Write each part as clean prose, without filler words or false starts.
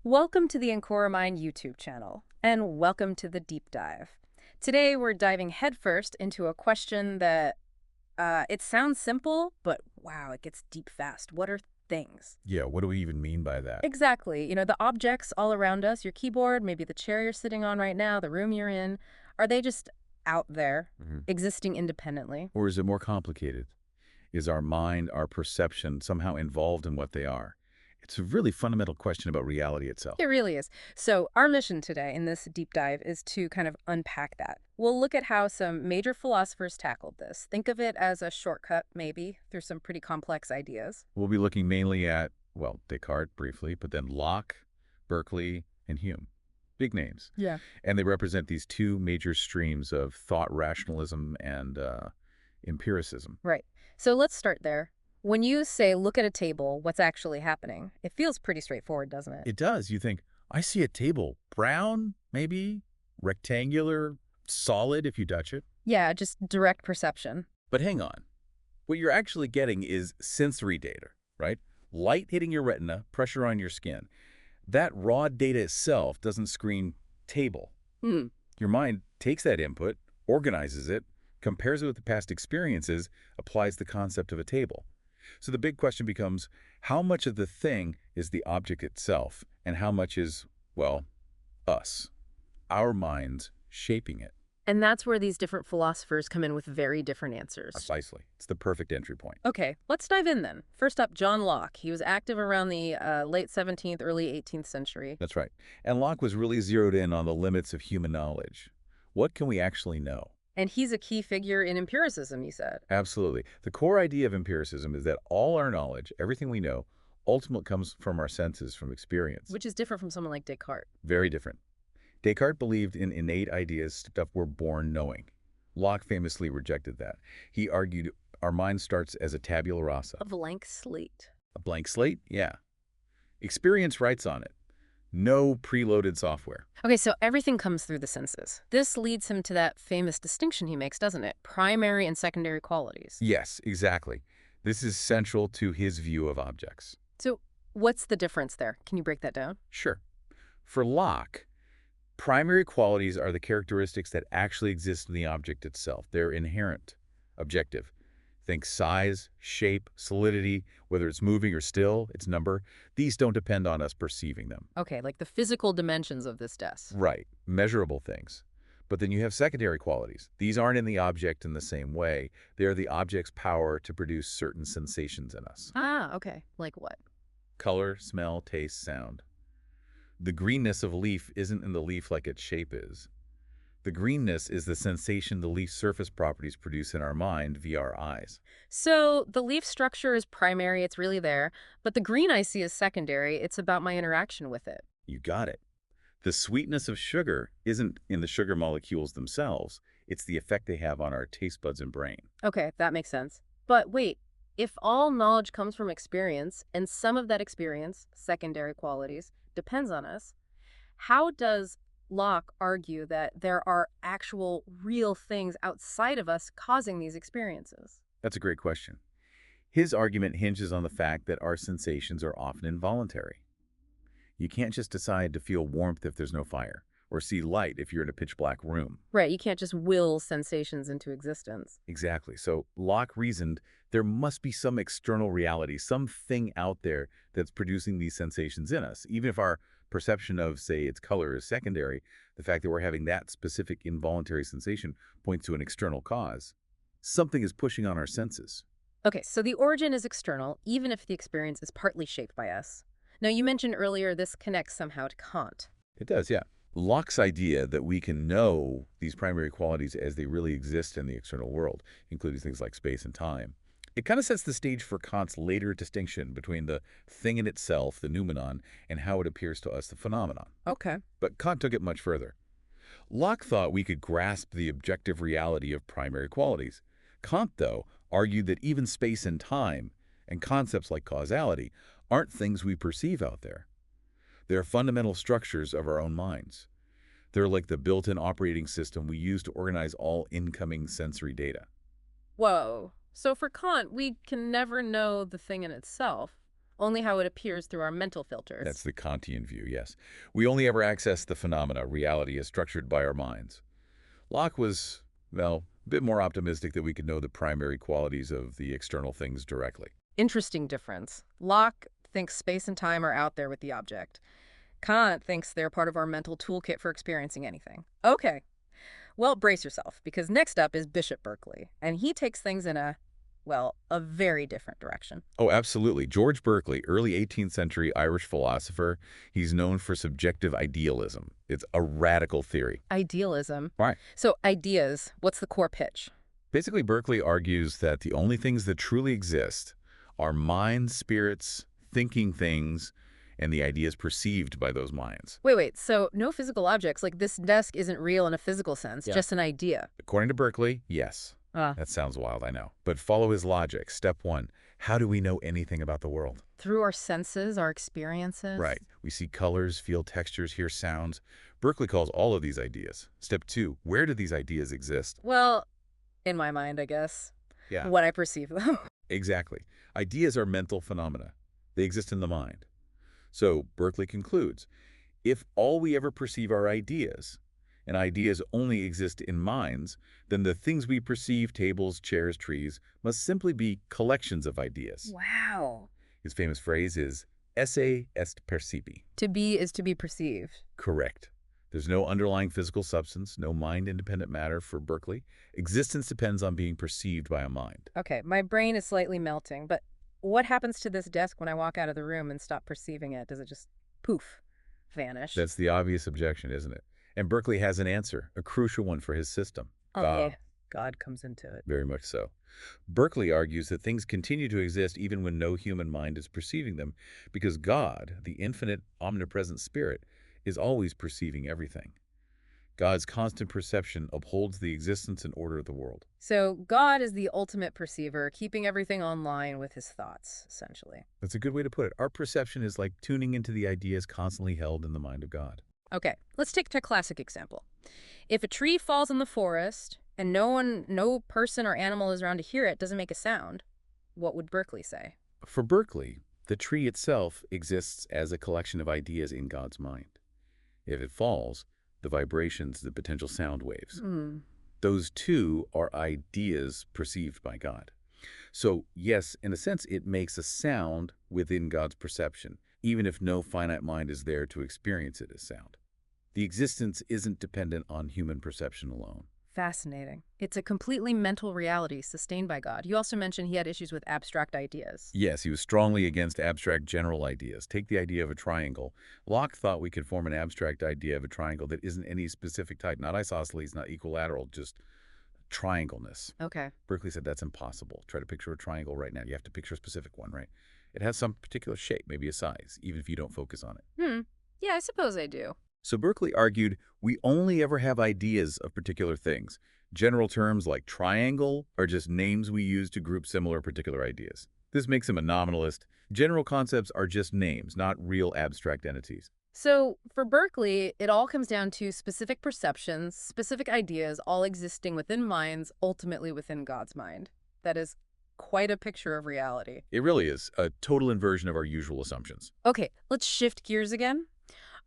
Welcome to the Ancora Mind YouTube channel, and welcome to the deep dive. Today we're diving headfirst into a question that it sounds simple, but wow, it gets deep fast. What are things? Yeah, what do we even mean by that? Exactly. The objects all around us, your keyboard, maybe the chair you're sitting on right now, the room you're in, are they just out there, Mhm. existing independently? Or is it more complicated? Is our mind, our perception somehow involved in what they are? It's a really fundamental question about reality itself. It really is. So our mission today in this deep dive is to kind of unpack that. We'll look at how some major philosophers tackled this. Think of it as a shortcut, maybe, through some pretty complex ideas. We'll be looking mainly at, well, Descartes briefly, but then Locke, Berkeley, and Hume. Big names. Yeah. And they represent these two major streams of thought rationalism and empiricism. Right. So let's start there. When you say look at a table, what's actually happening? It feels pretty straightforward, doesn't it? It does. You think, I see a table. Brown, maybe? Rectangular? Solid if you touch it? Yeah, just direct perception. But hang on. What you're actually getting is sensory data, right? Light hitting your retina, pressure on your skin. That raw data itself doesn't scream table. Hmm. Your mind takes that input, organizes it, compares it with the past experiences, applies the concept of a table. So the big question becomes, how much of the thing is the object itself, and how much is, well, us, our minds shaping it? And that's where these different philosophers come in with very different answers. Precisely. It's the perfect entry point. Okay, let's dive in then. First up, John Locke. He was active around the late 17th, early 18th century. That's right. And Locke was really zeroed in on the limits of human knowledge. What can we actually know? And he's a key figure in empiricism, you said. Absolutely. The core idea of empiricism is that all our knowledge, everything we know, ultimately comes from our senses, from experience. Which is different from someone like Descartes. Very different. Descartes believed in innate ideas, stuff we're born knowing. Locke famously rejected that. He argued our mind starts as a tabula rasa. A blank slate. A blank slate? Yeah. Experience writes on it. No preloaded software. Okay, so everything comes through the senses. This leads him to that famous distinction he makes, doesn't it? Primary and secondary qualities. Yes, exactly. This is central to his view of objects. So what's the difference there? Can you break that down? Sure. For Locke, primary qualities are the characteristics that actually exist in the object itself. They're inherent, objective. Think size, shape, solidity, whether it's moving or still, its number. These don't depend on us perceiving them. Okay, like the physical dimensions of this desk. Right, measurable things. But then you have secondary qualities. These aren't in the object in the same way. They are the object's power to produce certain sensations in us. Ah, okay. Like what? Color, smell, taste, sound. The greenness of a leaf isn't in the leaf like its shape is. The greenness is the sensation the leaf surface properties produce in our mind via our eyes. So the leaf structure is primary, it's really there, but the green I see is secondary. It's about my interaction with it. You got it. The sweetness of sugar isn't in the sugar molecules themselves. It's the effect they have on our taste buds and brain. Okay, that makes sense. But wait, if all knowledge comes from experience, and some of that experience, secondary qualities, depends on us, how does Locke argue that there are actual real things outside of us causing these experiences? That's a great question. His argument hinges on the fact that our sensations are often involuntary. You can't just decide to feel warmth if there's no fire, or see light if you're in a pitch-black room. Right, you can't just will sensations into existence. Exactly. So Locke reasoned there must be some external reality, something out there that's producing these sensations in us. Even if our perception of, say, its color is secondary, the fact that we're having that specific involuntary sensation points to an external cause. Something is pushing on our senses. Okay, so the origin is external, even if the experience is partly shaped by us. Now, you mentioned earlier this connects somehow to Kant. It does, yeah. Locke's idea that we can know these primary qualities as they really exist in the external world, including things like space and time, it kind of sets the stage for Kant's later distinction between the thing in itself, the noumenon, and how it appears to us, the phenomenon. Okay. But Kant took it much further. Locke thought we could grasp the objective reality of primary qualities. Kant, though, argued that even space and time, and concepts like causality, aren't things we perceive out there. They're fundamental structures of our own minds. They're like the built-in operating system we use to organize all incoming sensory data. Whoa. So for Kant, we can never know the thing in itself, only how it appears through our mental filters. That's the Kantian view, yes. We only ever access the phenomena, reality as structured by our minds. Locke was, well, a bit more optimistic that we could know the primary qualities of the external things directly. Interesting difference. Locke thinks space and time are out there with the object. Kant thinks they're part of our mental toolkit for experiencing anything. Okay, well, brace yourself, because next up is Bishop Berkeley, and he takes things in a very different direction. Oh, absolutely. George Berkeley, early 18th century Irish philosopher, he's known for subjective idealism. It's a radical theory. Idealism. Right. So ideas, what's the core pitch? Basically, Berkeley argues that the only things that truly exist are minds, spirits, thinking things, and the ideas perceived by those minds. Wait, so no physical objects, like this desk isn't real in a physical sense, Yeah. just an idea. According to Berkeley, yes. That sounds wild, I know. But follow his logic. Step one, how do we know anything about the world? Through our senses, our experiences? Right. We see colors, feel textures, hear sounds. Berkeley calls all of these ideas. Step two, where do these ideas exist? Well, in my mind, I guess. Yeah. When I perceive them. Exactly. Ideas are mental phenomena. They exist in the mind. So Berkeley concludes, if all we ever perceive are ideas, and ideas only exist in minds, then the things we perceive, tables, chairs, trees, must simply be collections of ideas. Wow. His famous phrase is, esse est percipi. To be is to be perceived. Correct. There's no underlying physical substance, no mind-independent matter for Berkeley. Existence depends on being perceived by a mind. Okay, my brain is slightly melting, but what happens to this desk when I walk out of the room and stop perceiving it? Does it just poof, vanish? That's the obvious objection, isn't it? And Berkeley has an answer, a crucial one for his system. Okay, God comes into it. Very much so. Berkeley argues that things continue to exist even when no human mind is perceiving them, because God, the infinite, omnipresent spirit, is always perceiving everything. God's constant perception upholds the existence and order of the world. So God is the ultimate perceiver, keeping everything online with his thoughts, essentially. That's a good way to put it. Our perception is like tuning into the ideas constantly held in the mind of God. Okay, let's take a classic example. If a tree falls in the forest and no person or animal is around to hear it, doesn't make a sound, what would Berkeley say? For Berkeley, the tree itself exists as a collection of ideas in God's mind. If it falls, the vibrations, the potential sound waves, those too are ideas perceived by God. So yes, in a sense, it makes a sound within God's perception, even if no finite mind is there to experience it as sound. The existence isn't dependent on human perception alone. Fascinating. It's a completely mental reality sustained by God. You also mentioned he had issues with abstract ideas. Yes, he was strongly against abstract general ideas. Take the idea of a triangle. Locke thought we could form an abstract idea of a triangle that isn't any specific type, not isosceles, not equilateral, just triangleness. Okay. Berkeley said that's impossible. Try to picture a triangle right now. You have to picture a specific one, right? It has some particular shape, maybe a size, even if you don't focus on it. Yeah, I suppose I do. So Berkeley argued we only ever have ideas of particular things. General terms like triangle are just names we use to group similar particular ideas. This makes him a nominalist. General concepts are just names, not real abstract entities. So for Berkeley, it all comes down to specific perceptions, specific ideas, all existing within minds, ultimately within God's mind. That is quite a picture of reality. It really is a total inversion of our usual assumptions. Okay, let's shift gears again.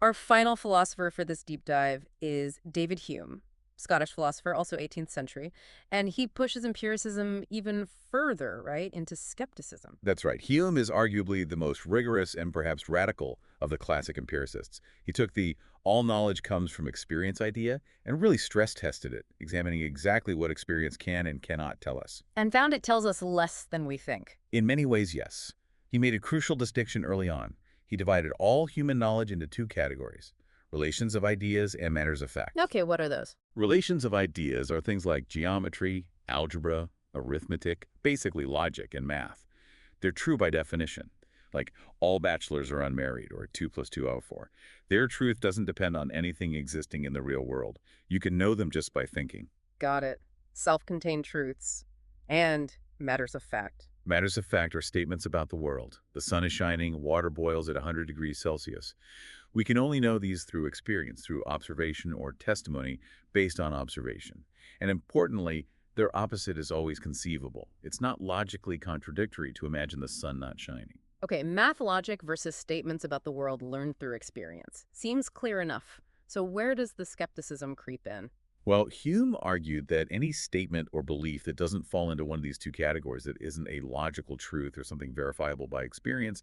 Our final philosopher for this deep dive is David Hume, Scottish philosopher, also 18th century, and he pushes empiricism even further, right, into skepticism. That's right. Hume is arguably the most rigorous and perhaps radical of the classic empiricists. He took the all knowledge comes from experience idea and really stress tested it, examining exactly what experience can and cannot tell us. And found it tells us less than we think. In many ways, yes. He made a crucial distinction early on. He divided all human knowledge into two categories, relations of ideas and matters of fact. Okay, what are those? Relations of ideas are things like geometry, algebra, arithmetic, basically logic and math. They're true by definition, like all bachelors are unmarried or 2 + 2 = 4. Their truth doesn't depend on anything existing in the real world. You can know them just by thinking. Got it. Self-contained truths and matters of fact. Matters of fact are statements about the world. The sun is shining, water boils at 100 degrees Celsius. We can only know these through experience, through observation or testimony based on observation. And importantly, their opposite is always conceivable. It's not logically contradictory to imagine the sun not shining. Okay, math logic versus statements about the world learned through experience. Seems clear enough. So where does the skepticism creep in? Well, Hume argued that any statement or belief that doesn't fall into one of these two categories, that isn't a logical truth or something verifiable by experience,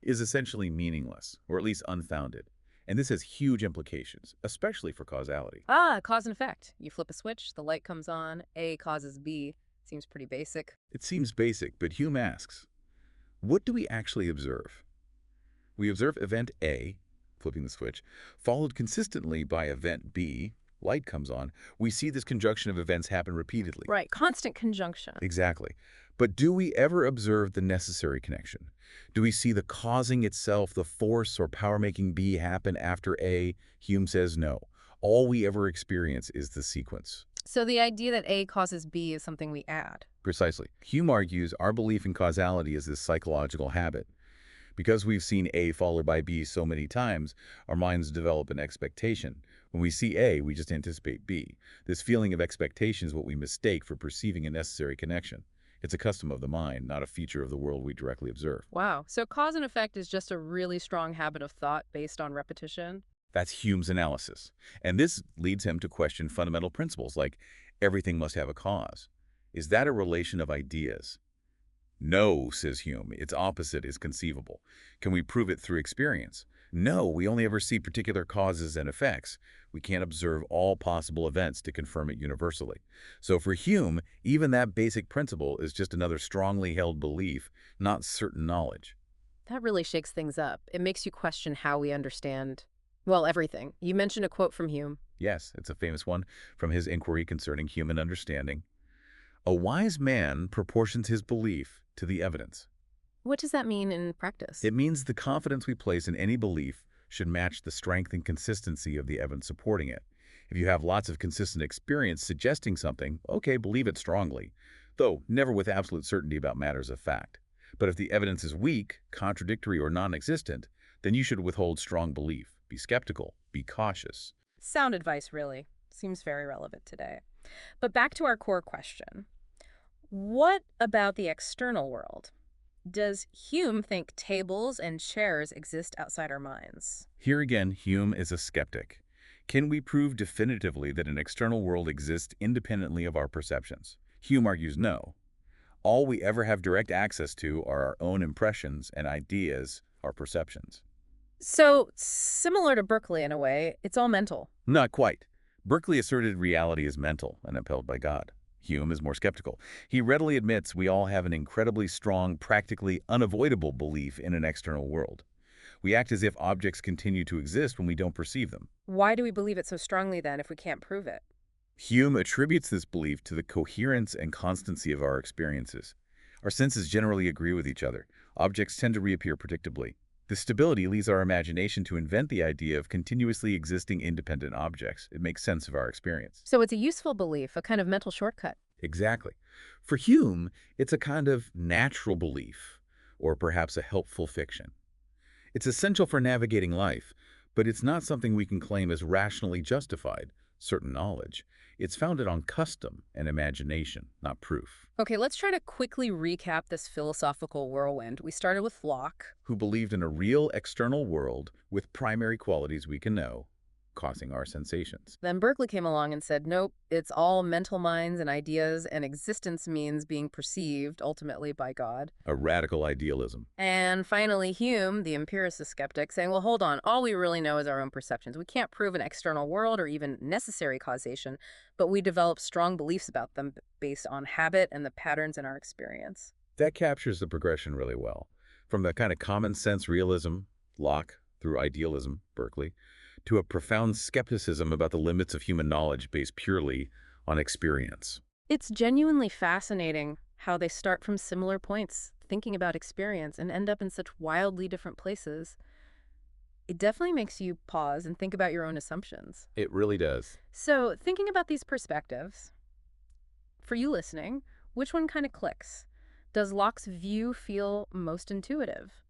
is essentially meaningless, or at least unfounded. And this has huge implications, especially for causality. Ah, cause and effect. You flip a switch, the light comes on, A causes B. Seems pretty basic. It seems basic, but Hume asks, what do we actually observe? We observe event A, flipping the switch, followed consistently by event B, light comes on. We see this conjunction of events happen repeatedly. Right, constant conjunction. Exactly. But do we ever observe the necessary connection? Do we see the causing itself, the force or power making B happen after A? Hume says no. All we ever experience is the sequence. So the idea that A causes B is something we add. Precisely. Hume argues our belief in causality is this psychological habit. Because we've seen A followed by B so many times, our minds develop an expectation. When we see A, we just anticipate B. This feeling of expectation is what we mistake for perceiving a necessary connection. It's a custom of the mind, not a feature of the world we directly observe. Wow. So cause and effect is just a really strong habit of thought based on repetition? That's Hume's analysis. And this leads him to question fundamental principles like everything must have a cause. Is that a relation of ideas? No, says Hume, its opposite is conceivable. Can we prove it through experience? No, we only ever see particular causes and effects. We can't observe all possible events to confirm it universally. So for Hume, even that basic principle is just another strongly held belief, not certain knowledge. That really shakes things up. It makes you question how we understand, well, everything. You mentioned a quote from Hume. Yes, it's a famous one from his Inquiry Concerning Human Understanding. A wise man proportions his belief to the evidence. What does that mean in practice? It means the confidence we place in any belief should match the strength and consistency of the evidence supporting it. If you have lots of consistent experience suggesting something, okay, believe it strongly, though never with absolute certainty about matters of fact. But if the evidence is weak, contradictory, or non-existent, then you should withhold strong belief. Be skeptical. Be cautious. Sound advice, really. Seems very relevant today. But back to our core question. What about the external world? Does Hume think tables and chairs exist outside our minds? Here again, Hume is a skeptic. Can we prove definitively that an external world exists independently of our perceptions? Hume argues no. All we ever have direct access to are our own impressions and ideas, our perceptions. So, similar to Berkeley in a way, it's all mental. Not quite. Berkeley asserted reality is mental and upheld by God. Hume is more skeptical. He readily admits we all have an incredibly strong, practically unavoidable belief in an external world. We act as if objects continue to exist when we don't perceive them. Why do we believe it so strongly then if we can't prove it? Hume attributes this belief to the coherence and constancy of our experiences. Our senses generally agree with each other. Objects tend to reappear predictably. This stability leads our imagination to invent the idea of continuously existing independent objects. It makes sense of our experience. So it's a useful belief, a kind of mental shortcut. Exactly. For Hume, it's a kind of natural belief, or perhaps a helpful fiction. It's essential for navigating life, but it's not something we can claim as rationally justified, certain knowledge. It's founded on custom and imagination, not proof. Okay, let's try to quickly recap this philosophical whirlwind. We started with Locke. Who believed in a real external world with primary qualities we can know, causing our sensations. Then Berkeley came along and said, nope, it's all mental minds and ideas, and existence means being perceived, ultimately, by God. A radical idealism. And finally, Hume, the empiricist skeptic, saying, well, hold on, all we really know is our own perceptions. We can't prove an external world or even necessary causation, but we develop strong beliefs about them based on habit and the patterns in our experience. That captures the progression really well. From the kind of common sense realism, Locke, through idealism, Berkeley, to a profound skepticism about the limits of human knowledge based purely on experience. It's genuinely fascinating how they start from similar points, thinking about experience, and end up in such wildly different places. It definitely makes you pause and think about your own assumptions. It really does. So, thinking about these perspectives, for you listening, which one kind of clicks? Does Locke's view feel most intuitive?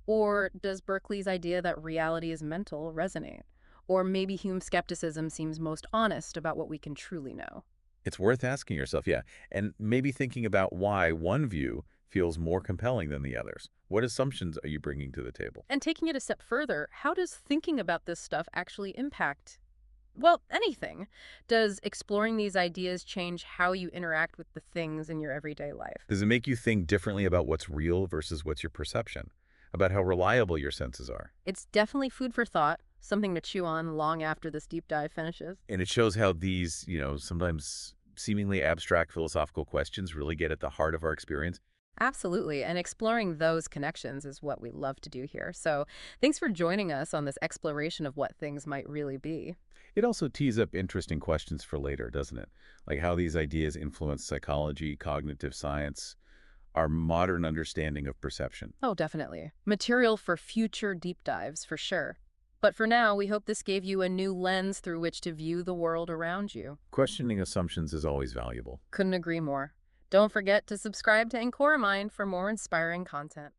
Or does Berkeley's idea that reality is mental resonate? Or maybe Hume's skepticism seems most honest about what we can truly know? It's worth asking yourself, yeah, and maybe thinking about why one view feels more compelling than the others? What assumptions are you bringing to the table? And taking it a step further, how does thinking about this stuff actually impact, well, anything? Does exploring these ideas change how you interact with the things in your everyday life? Does it make you think differently about what's real versus what's your perception? About how reliable your senses are? It's definitely food for thought, something to chew on long after this deep dive finishes. And it shows how these, sometimes seemingly abstract philosophical questions really get at the heart of our experience. Absolutely, and exploring those connections is what we love to do here. So thanks for joining us on this exploration of what things might really be. It also tees up interesting questions for later, doesn't it? Like how these ideas influence psychology, cognitive science, our modern understanding of perception. Oh, definitely. Material for future deep dives, for sure. But for now, we hope this gave you a new lens through which to view the world around you. Questioning assumptions is always valuable. Couldn't agree more. Don't forget to subscribe to Ancora Mind for more inspiring content.